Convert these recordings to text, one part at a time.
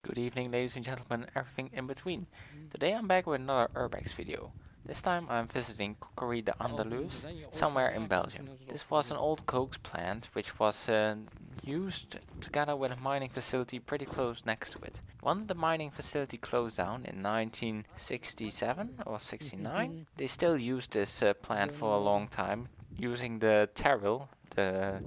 Good evening, ladies and gentlemen, everything in between. Today I'm back with another Urbex video. This time I'm visiting Cokeovens of Anderlues, somewhere in Belgium. This was an old Cokes plant which was used together with a mining facility pretty close next to it. Once the mining facility closed down in 1967 or 69, they still used this plant for a long time, using the terril, the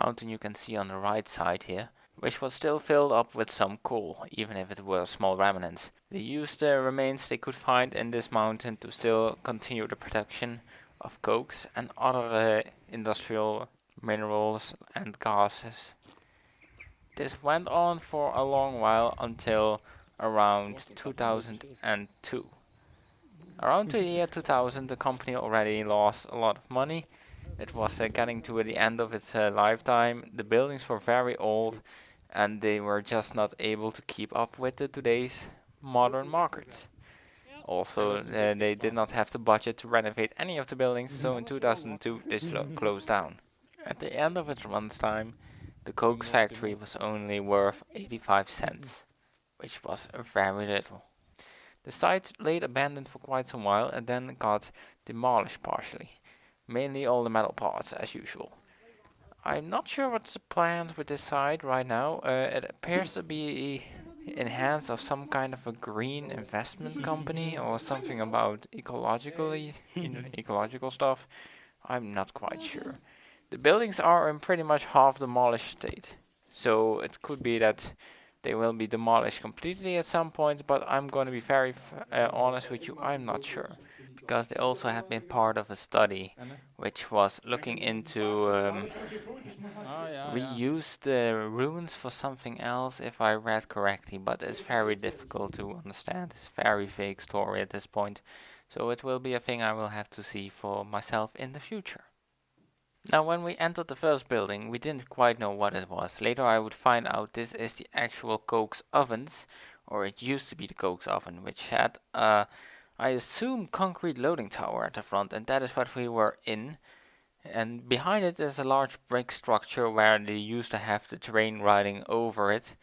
mountain you can see on the right side here, which was still filled up with some coal, even if it were small remnants. They used the remains they could find in this mountain to still continue the production of cokes and other industrial minerals and gases. This went on for a long while until around 2002. Around the year 2000, the company already lost a lot of money. It was getting to the end of its lifetime. The buildings were very old and they were just not able to keep up with today's modern markets. Also, they did not have the budget to renovate any of the buildings, so in 2002 they closed down. At the end of its runtime, the Cokes factory was only worth 85 cents, which was very little. The site laid abandoned for quite some while and then got demolished partially, mainly all the metal parts as usual. I'm not sure what's the plan with this site right now. It appears to be in hands of some kind of a green investment company or something about ecological stuff. I'm not quite sure. The buildings are in pretty much half demolished state, so it could be that they will be demolished completely at some point, but I'm going to be very honest with you, I'm not sure. Because they also have been part of a study which was looking into reuse the ruins for something else, if I read correctly, but it's very difficult to understand. It's a very vague story at this point, so it will be a thing I will have to see for myself in the future. Now, when we entered the first building, we didn't quite know what it was. Later I would find out this is the actual Cokes ovens, or it used to be the Cokes oven, which had I assume concrete loading tower at the front, and that is what we were in. And behind it is a large brick structure where they used to have the train riding over it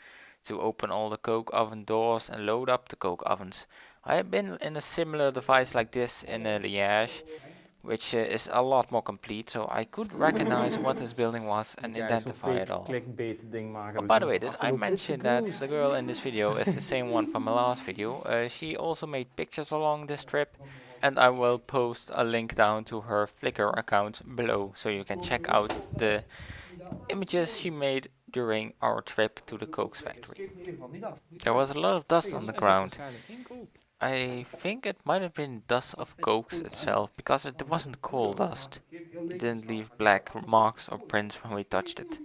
to open all the coke oven doors and load up the coke ovens. I have been in a similar device like this in Liège, which is a lot more complete, so I could recognize what this building was and identify it all. Oh, by the way, did I mention that the girl in this video is the same one from my last video? She also made pictures along this trip, and I will post a link down to her Flickr account below, so you can check out the images she made during our trip to the Cokes factory. There was a lot of dust on the ground. I think it might have been dust of Cokes itself, because it wasn't coal dust. It didn't leave black marks or prints when we touched it.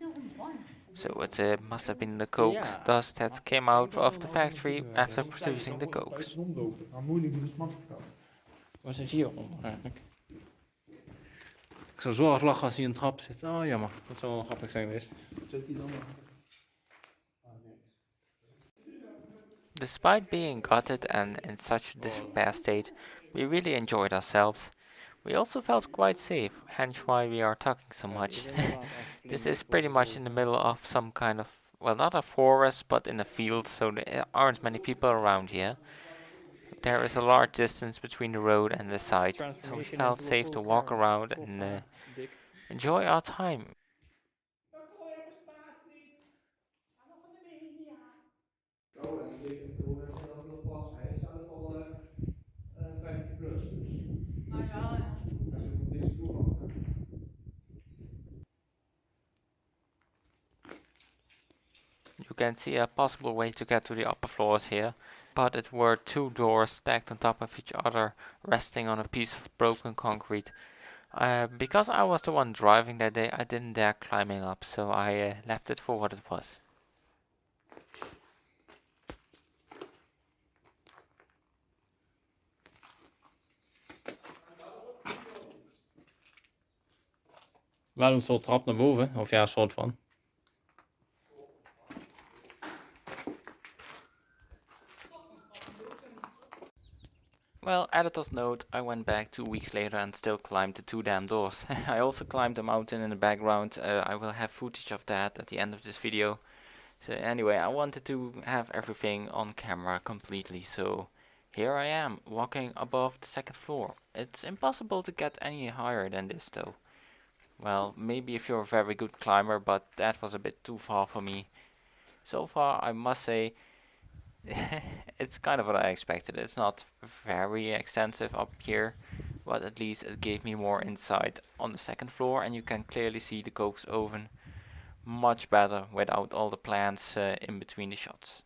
So it must have been the coke dust that came out of the factory after producing the cokes. Waar zit hier onder eigenlijk? Ik zou zo hard lachen als hij in een trap zit. Oh jammer, dat zou wel grappig zijn geweest. Despite being gutted and in such disrepair state, we really enjoyed ourselves. We also felt quite safe, hence why we are talking so much. This is pretty much in the middle of some kind of, well, not a forest, but in a field, so there aren't many people around here. There is a large distance between the road and the site, so we felt safe to walk around and enjoy our time. You can see a possible way to get to the upper floors here, but it were two doors stacked on top of each other, resting on a piece of broken concrete. Because I was the one driving that day, I didn't dare climbing up, so I left it for what it was. Wel een soort trap naar boven, of ja, een soort van. Well, editor's note, I went back 2 weeks later and still climbed the two damn doors. I also climbed the mountain in the background. I will have footage of that at the end of this video. So anyway, I wanted to have everything on camera completely, so here I am, walking above the second floor. It's impossible to get any higher than this though. Well, maybe if you're a very good climber, but that was a bit too far for me. So far, I must say, it's kind of what I expected. It's not very extensive up here, but at least it gave me more insight on the second floor, and you can clearly see the Coke's oven much better without all the plants in between the shots.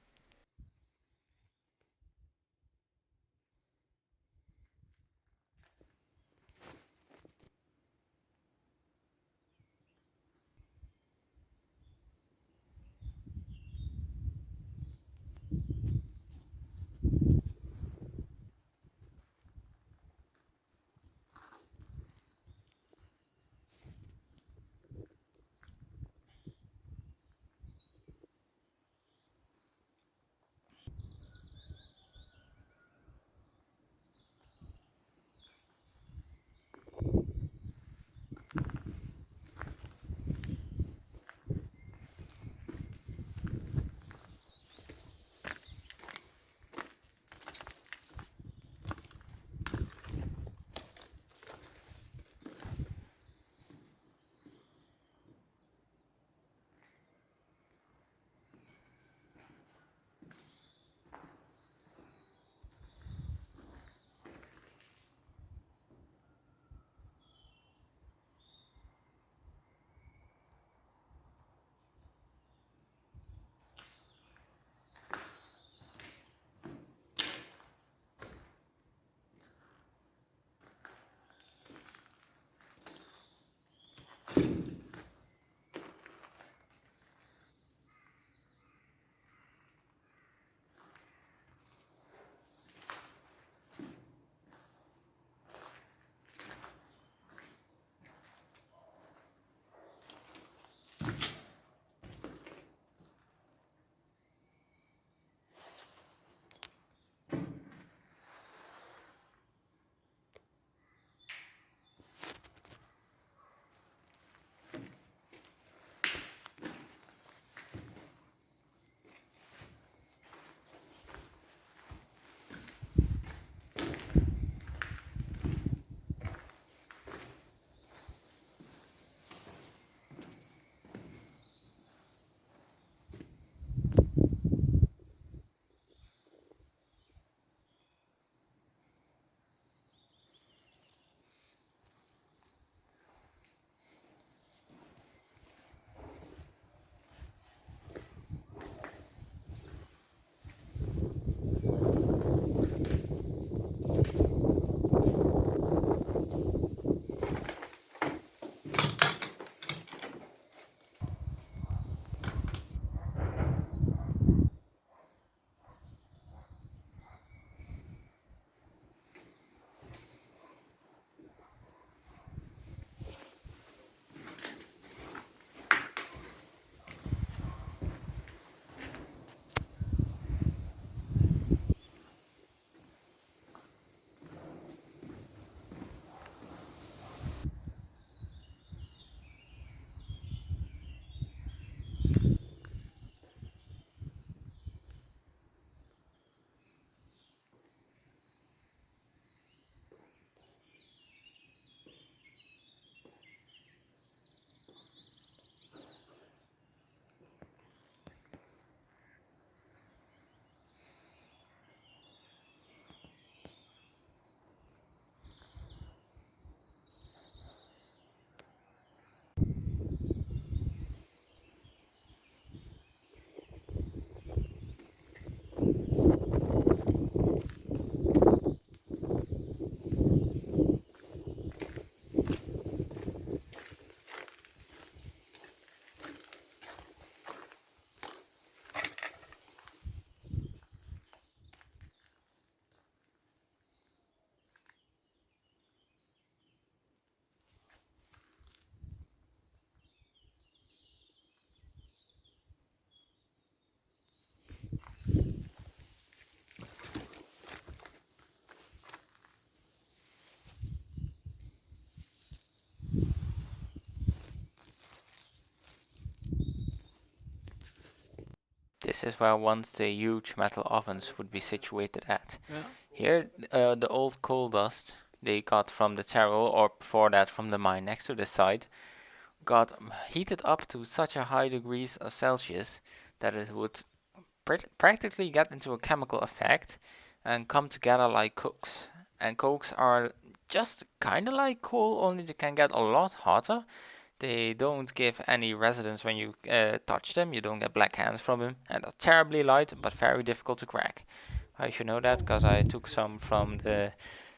This is where once the huge metal ovens would be situated at. Ja. Here, the old coal dust they got from the terril, or before that from the mine next to the site, got heated up to such a high degrees of Celsius that it would practically get into a chemical effect and come together like cokes. And cokes are just kind of like coal, only they can get a lot hotter. They don't give any resonance when you touch them. You don't get black hands from them, and are terribly light but very difficult to crack. I should know that because I took some from the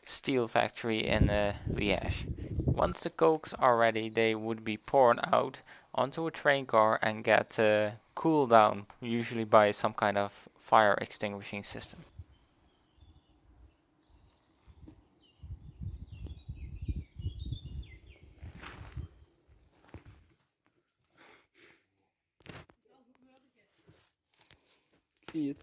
steel factory in Liège. Once the cokes are ready, they would be poured out onto a train car and get cooled down, usually by some kind of fire extinguishing system. Ik zie het.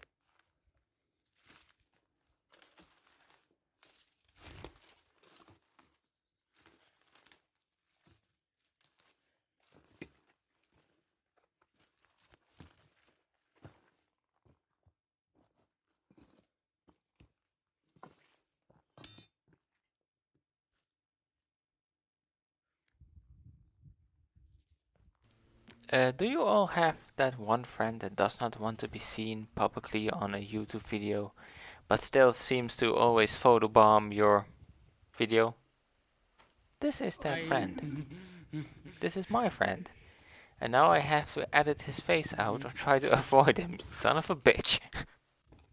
Do you all have that one friend that does not want to be seen publicly on a YouTube video, but still seems to always photobomb your video? This is that friend. This is my friend. And now I have to edit his face out or try to avoid him, son of a bitch.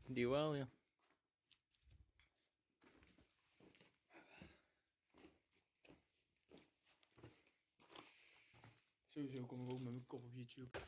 Die wel, ja. Sowieso kom ik ook met mijn kop op YouTube.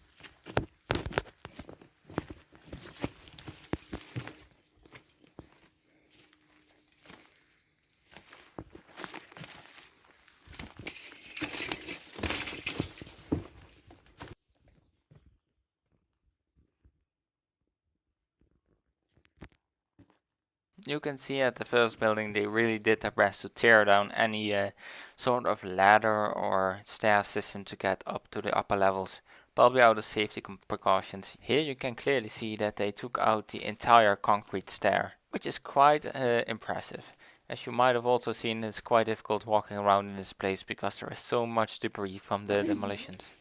You can see at the first building they really did their best to tear down any sort of ladder or stair system to get up to the upper levels, probably out of safety precautions. Here you can clearly see that they took out the entire concrete stair, which is quite impressive. As you might have also seen, it's quite difficult walking around in this place because there is so much debris from the demolitions.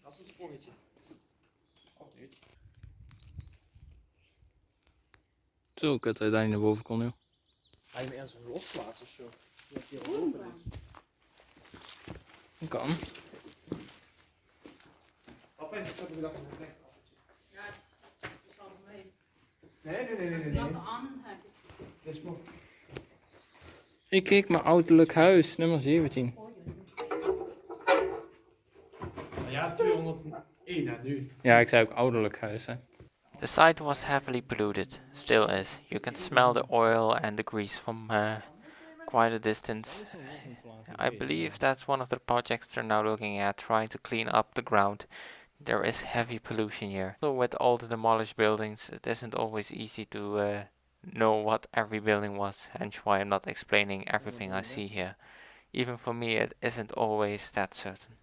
Dat is een sprongetje. Altijd. Zo kut dat hij naar boven kon, joh. Ga je hem ergens losplaatsen of zo? Dat hij al open is. Dat kan. Of en ik dat in het recht af. Ja, dat valt mee. Nee. Natte aan heb ik. Dat is nog. Ik kijk mijn ouderlijk huis, nummer 17. Ja, 201 hè, nu. Ja, ik zei ook ouderlijk huis, hè. The site was heavily polluted, still is. You can smell the oil and the grease from quite a distance. I believe that's one of the projects they're now looking at, trying to clean up the ground. There is heavy pollution here. So with all the demolished buildings, it isn't always easy to know what every building was, hence why I'm not explaining everything I see here. Even for me, it isn't always that certain.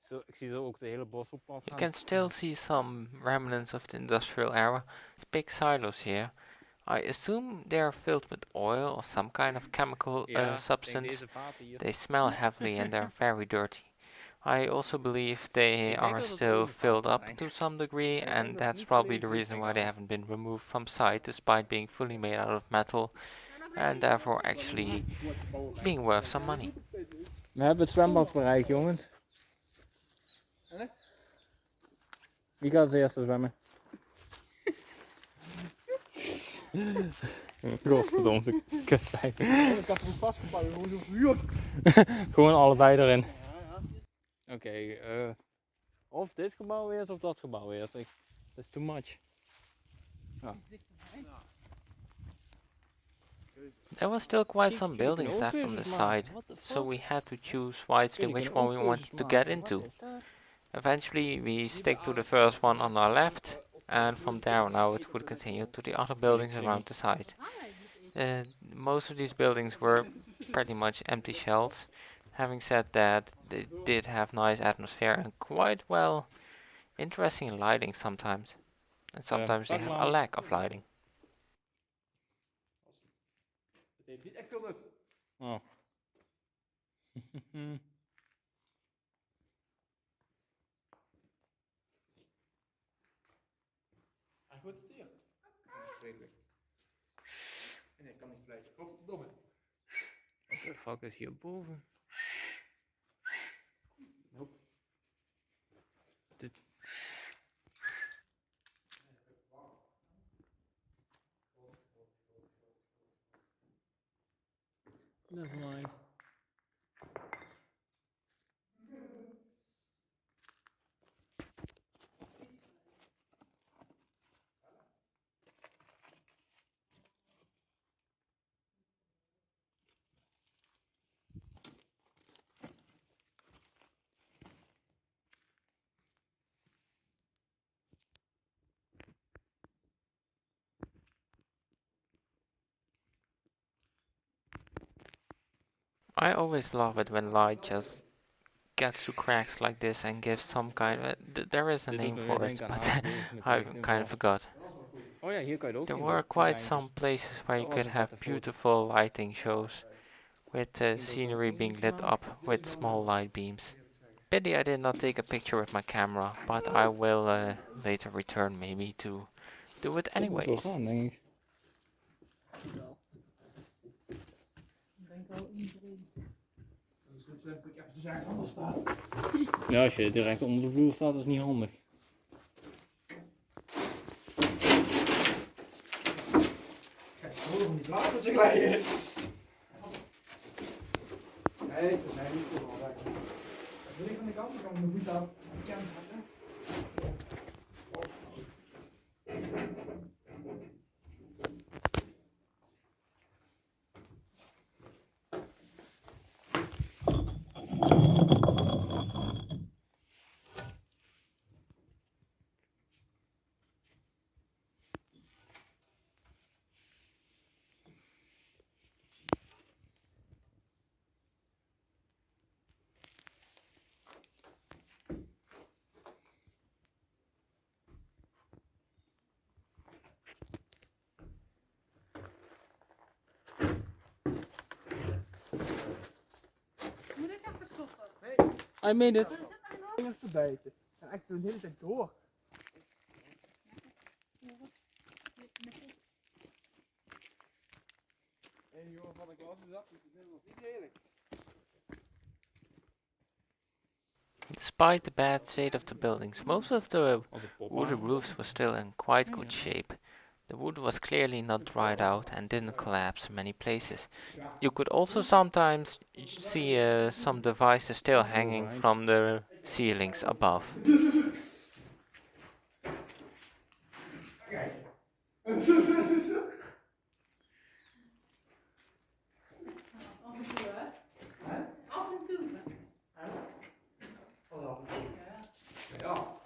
Zo, ik zie zo ook de hele bos op pad You can still see some remnants of the industrial era. It's big silos here. I assume they are filled with oil or some kind of chemical substance. They smell heavily and they're very dirty. I also believe they are still filled up to some degree, and that's probably the reason why they haven't been removed from site despite being fully made out of metal and therefore actually being worth some money. We hebben het zwembad bereikt, jongens. Wie gaat als eerste zwemmen? Godverdomme, kutpijn. Ik had hem vastgepakt. Gewoon allebei erin. Oké, of dit gebouw eerst of dat gebouw eerst. Dat is too much. Ja. There was still quite some buildings left on the side, so we had to choose wisely which one we wanted to get into. Eventually we stick to the first one on our left, and from there on out would continue to the other buildings around the side. Most of these buildings were pretty much empty shells. Having said that, they did have nice atmosphere and quite well interesting lighting sometimes. And sometimes they have a lack of lighting. Het heeft niet echt veel nut. Oh. Hij gooit het hier. Vreselijk. Nee, ik kan niet vlekken. Godverdomme. What the fuck is hierboven? Nope. Never mind. I always love it when light just gets to cracks like this and gives some kind of... there is a name for it, but I kind of forgot. Oh ja, hier kan je het ook There zien. were quite some places where you could have beautiful lighting shows, with the scenery being lit up with small light beams. Pity I did not take a picture with my camera, but I will later return maybe to do it anyways. Gaan, denk ik. Ik denk wel iedereen. Misschien is het natuurlijk even te zeggen anders staat. Ja, als je direct onder de vloer staat, is het niet handig. Kijk, hoor om die plaatsen zich glijden. Nee, dat zijn niet goed. Dat wil ik van de kant, dan kan ik mijn voet aan de kant zetten. Moet ik even stoppen? I made it. Vingers te bijten. En echt de hele tijd door. En die jongen van de glas is af, dus dat was niet heerlijk. Despite the bad state of the buildings, most of the wooden roofs were still in quite good shape. The wood was clearly not dried out and didn't collapse in many places. You could also sometimes see some devices still hanging from the ceilings above. Kijk. Af en toe, hè? Af en toe. Ja.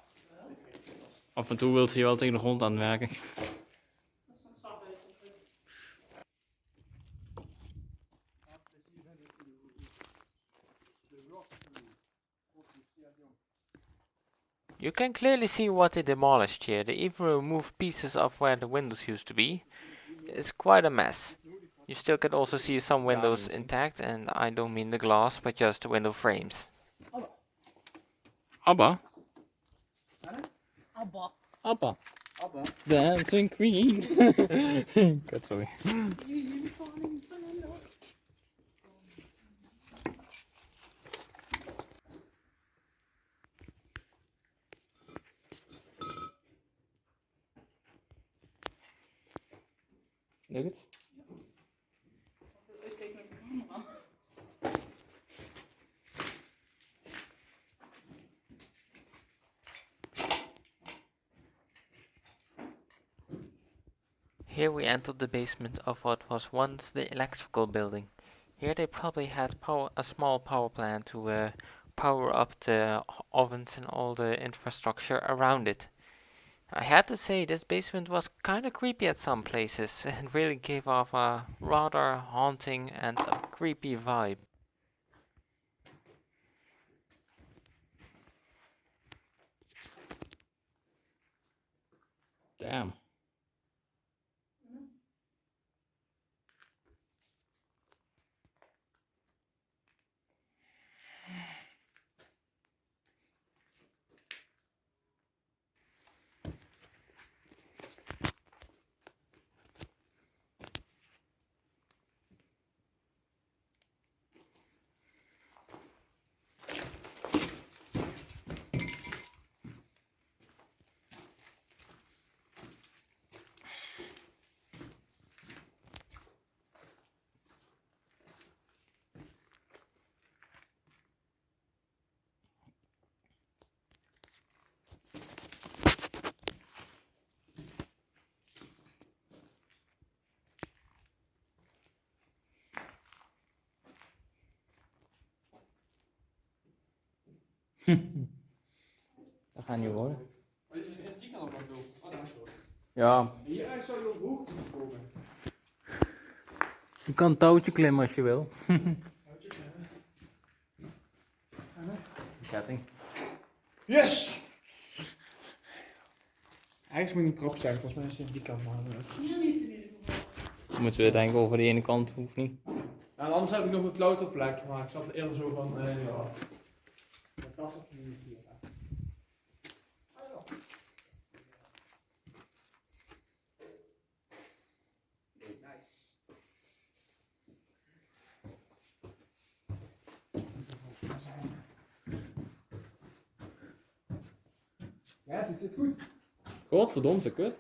Af en toe wilt hij wel tegen de grond aan het werken. Dat is een sapbeet. You can clearly see what they demolished here. They even removed pieces of where the windows used to be. It's quite a mess. You still can also see some windows intact, and I don't mean the glass, but just the window frames. Abba? Abba. Abba. Abba. Dancing Queen. Kut, sorry. Jullie falling van een dag. Lukt het? Ik keek met de camera. Here we entered the basement of what was once the electrical building. Here they probably had a small power plant to power up the ovens and all the infrastructure around it. I had to say this basement was kinda creepy at some places. It really gave off a rather haunting and a creepy vibe. Damn. Dat gaat niet worden. Is die kant ook nog? Oh, daar is wel. Ja, Hier eigenlijk zou je op hoogte moeten komen. je kan een touwtje klimmen als je wil. Houtje klemmen. Ketting. Yes! Eigenlijk moet je een trap zijn, volgens mij is het die kant maar. Hier niet in ieder geval. Dan moeten we denken over de ene kant, hoeft niet. Nou, anders heb ik nog een klauterplek, maar ik zat eerder zo van, ja. Dat is ook niet hier. Ja, zit goed. Godverdomde kut.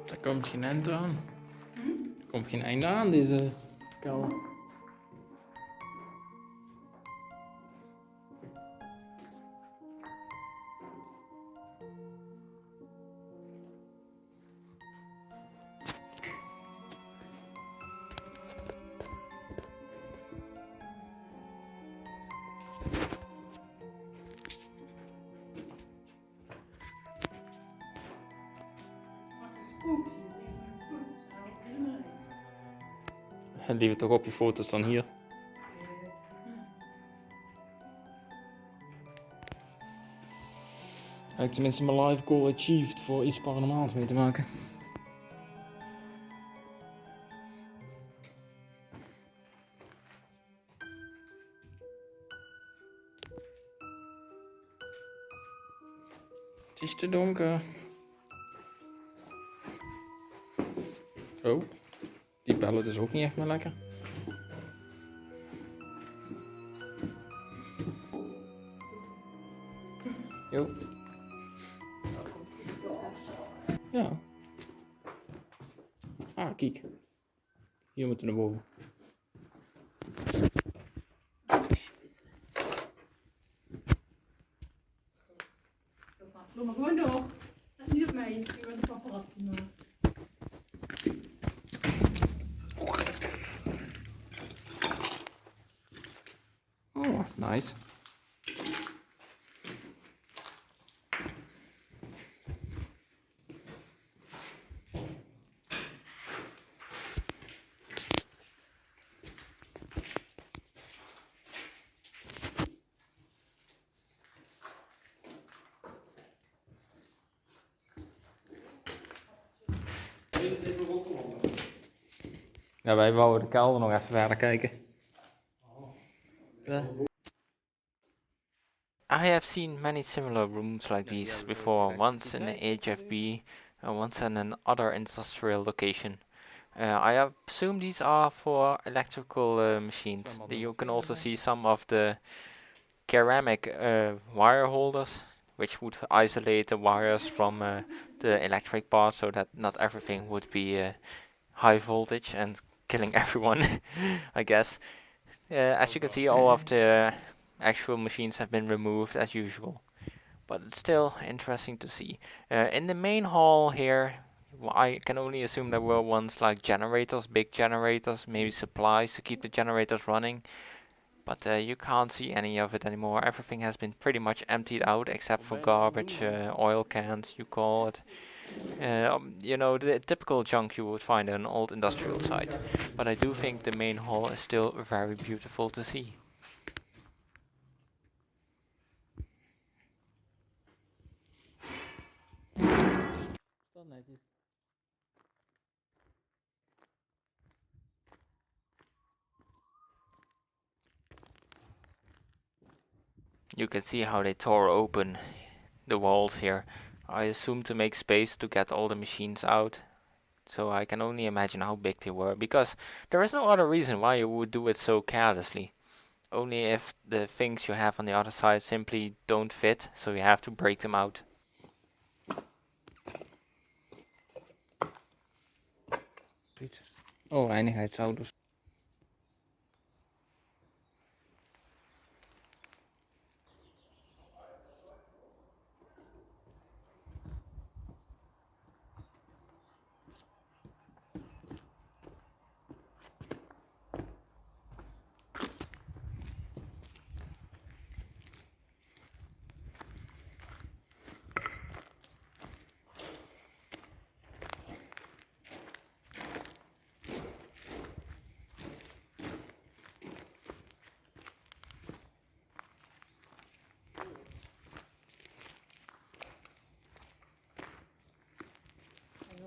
Daar komt geen eind aan. Er komt geen einde aan, deze kou. Liever toch op je foto's dan hier. Heb ik tenminste mijn life goal achieved voor iets paranormaals mee te maken. Het is te donker. Oh, die bellen dus ook niet echt meer lekker. Jo. Ja. Ah, kijk. Hier moeten we naar boven. Loop maar gewoon door. Let niet op mij. Ik ben de paparazzi maar. Oh, nice. Ja, wij wouden de kelder nog even verder kijken. Ja. I have seen many similar rooms like these before, once in the HFB and once in another industrial location. I assume these are for electrical machines. You can also see some of the ceramic wire holders, which would isolate the wires from the electric part so that not everything would be high voltage and killing everyone, I guess. As you can see, all of the actual machines have been removed as usual, but it's still interesting to see. In the main hall here, I can only assume there were ones like generators, big generators, maybe supplies to keep the generators running, but you can't see any of it anymore. Everything has been pretty much emptied out except for garbage, oil cans, you call it. You know, the typical junk you would find in an old industrial site. But I do think the main hall is still very beautiful to see. You can see how they tore open the walls here. I assume to make space to get all the machines out. So I can only imagine how big they were, because there is no other reason why you would do it so carelessly. Only if the things you have on the other side simply don't fit, so you have to break them out. Oh, einigheidsauto's.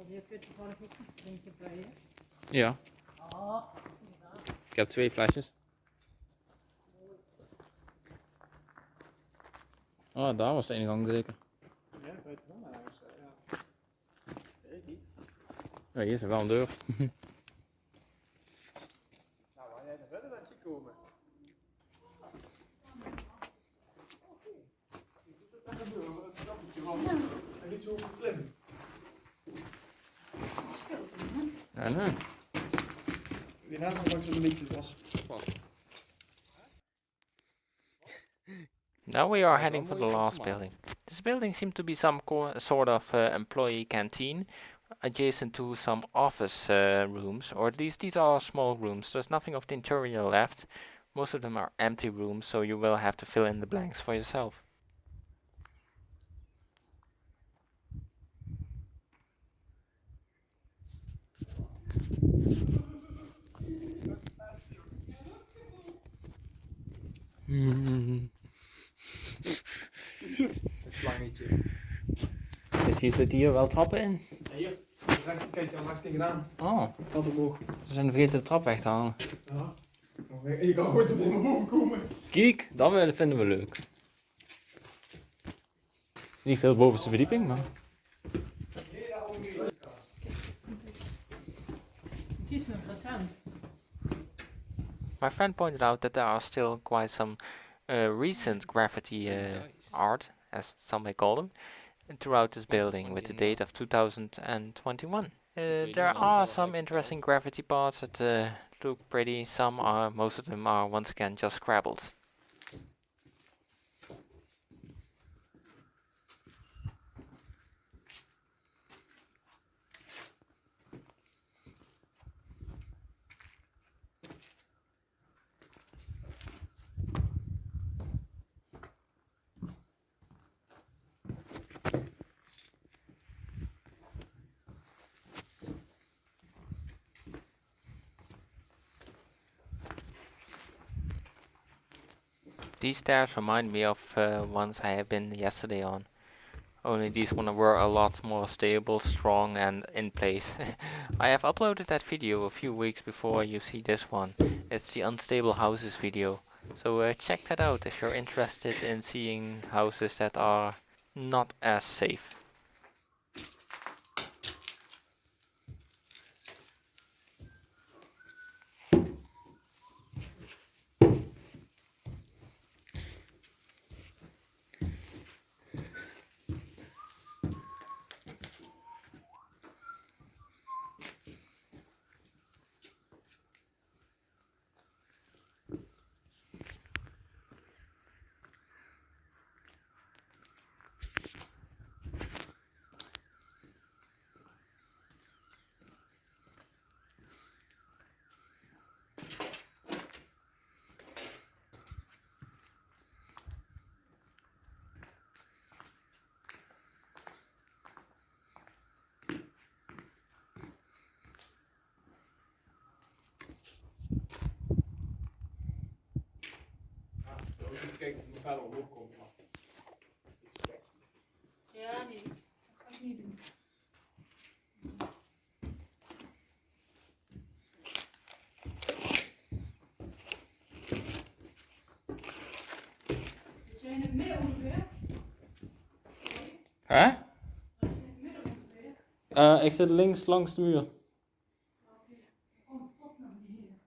Je hebt toevallig ook iets drinken bij je. Ja. Oh, Ik heb 2 flesjes. Oh, daar was de ingang zeker. Ja, ik weet het wel. Maar ja. Weet ik niet. Ja, hier is er wel een deur. Nou, waar jij naar verder bent gekomen. En niet zo klim. Ja, nee. Die laatste langs een beetje was. Now we are heading for the last building. This building seemed to be some sort of employee canteen, adjacent to some office rooms, or at least these are small rooms. There's nothing of the interior left. Most of them are empty rooms, so you will have to fill in the blanks for yourself. Het slangetje. Dus hier zitten hier wel trappen in. Ja, hier. Kijk, daar maakt hij gedaan. Oh, Dat omhoog. ze zijn vergeten de trap weg te halen. Ja. Je kan goed tot helemaal boven komen. Kijk, dat vinden we leuk. Niet veel bovenste verdieping, maar... Nee, daar moet je Het is nog recent. My friend pointed out that there are still quite some recent graffiti art, as some may call them, throughout this building with the date of 2021. There are some interesting graffiti parts that look pretty. Some are, most of them are once again just scrabbled. These stairs remind me of ones I have been yesterday on. Only these ones were a lot more stable, strong and in place. I have uploaded that video a few weeks before you see this one. It's the unstable houses video. So check that out if you're interested in seeing houses that are not as safe. Kijk, hoe verder omhoog komt. Ja, nee. Dat ga ik niet doen. Zit jij in het midden ongeveer? Hè? In het midden ongeveer? Ik zit links langs de muur. Oh, stop naar beneden.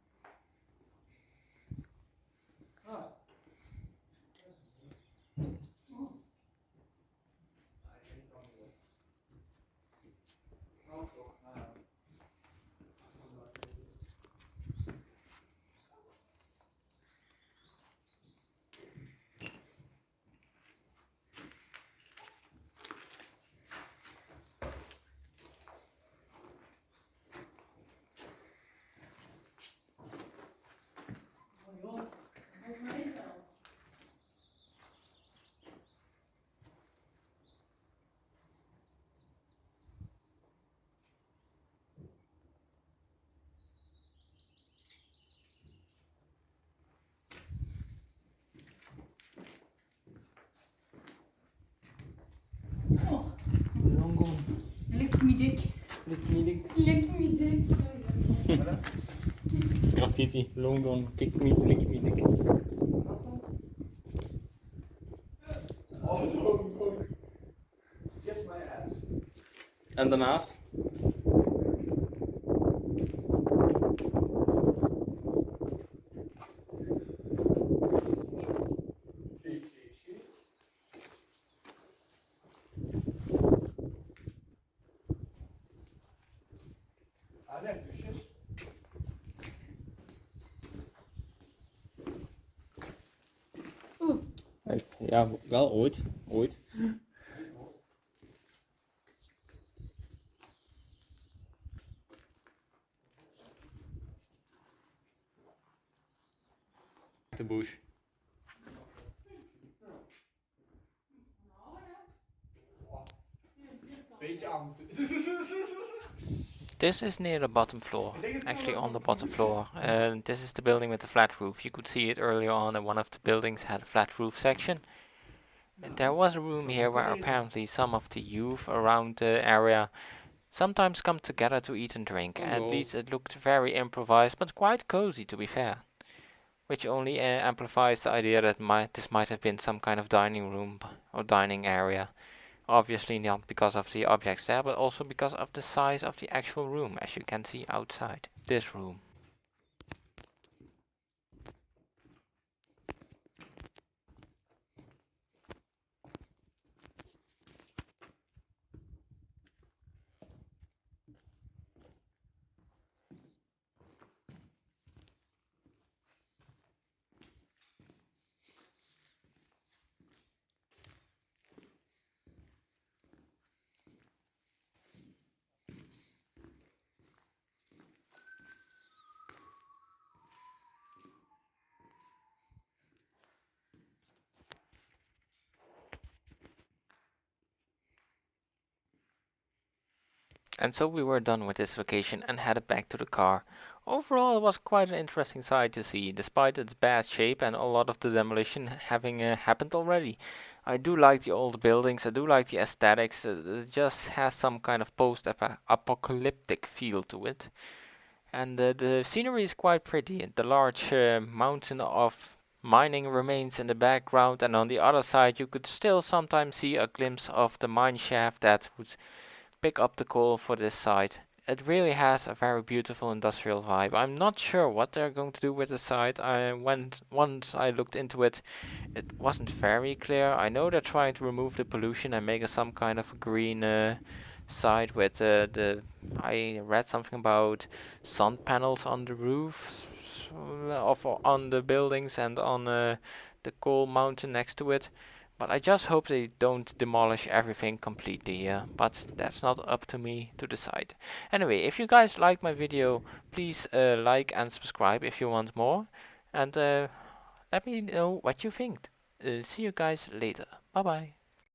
Oh, Longon. lijkt me dik. Lijkt me dik. Lijkt me dik. Graffiti. Longon. Lijkt me dik. Alles ook. Kiss my ass. En daarnaast? Ah, nee, douches. Ja, wel ooit. Ooit. De bush. Beetje aan. This is near the bottom floor, actually on the bottom floor. This is the building with the flat roof. You could see it earlier on that one of the buildings had a flat roof section. There was a room here where apparently some of the youth around the area sometimes come together to eat and drink. At least it looked very improvised, but quite cozy to be fair. Which only amplifies the idea that this might have been some kind of dining room or dining area. Obviously not because of the objects there, but also because of the size of the actual room, as you can see outside this room. And so we were done with this vacation and headed back to the car. Overall, it was quite an interesting sight to see, despite its bad shape and a lot of the demolition having happened already. I do like the old buildings, I do like the aesthetics, it just has some kind of post-apocalyptic feel to it. And the scenery is quite pretty. The large mountain of mining remains in the background, and on the other side you could still sometimes see a glimpse of the mine shaft that would pick up the coal for this site. It really has a very beautiful industrial vibe. I'm not sure what they're going to do with the site. Once I looked into it, it wasn't very clear. I know they're trying to remove the pollution and make some kind of green site with I read something about sun panels on the roofs on the buildings and on the coal mountain next to it. But I just hope they don't demolish everything completely, but that's not up to me to decide. Anyway, if you guys like my video, please like and subscribe if you want more. And let me know what you think. See you guys later. Bye bye.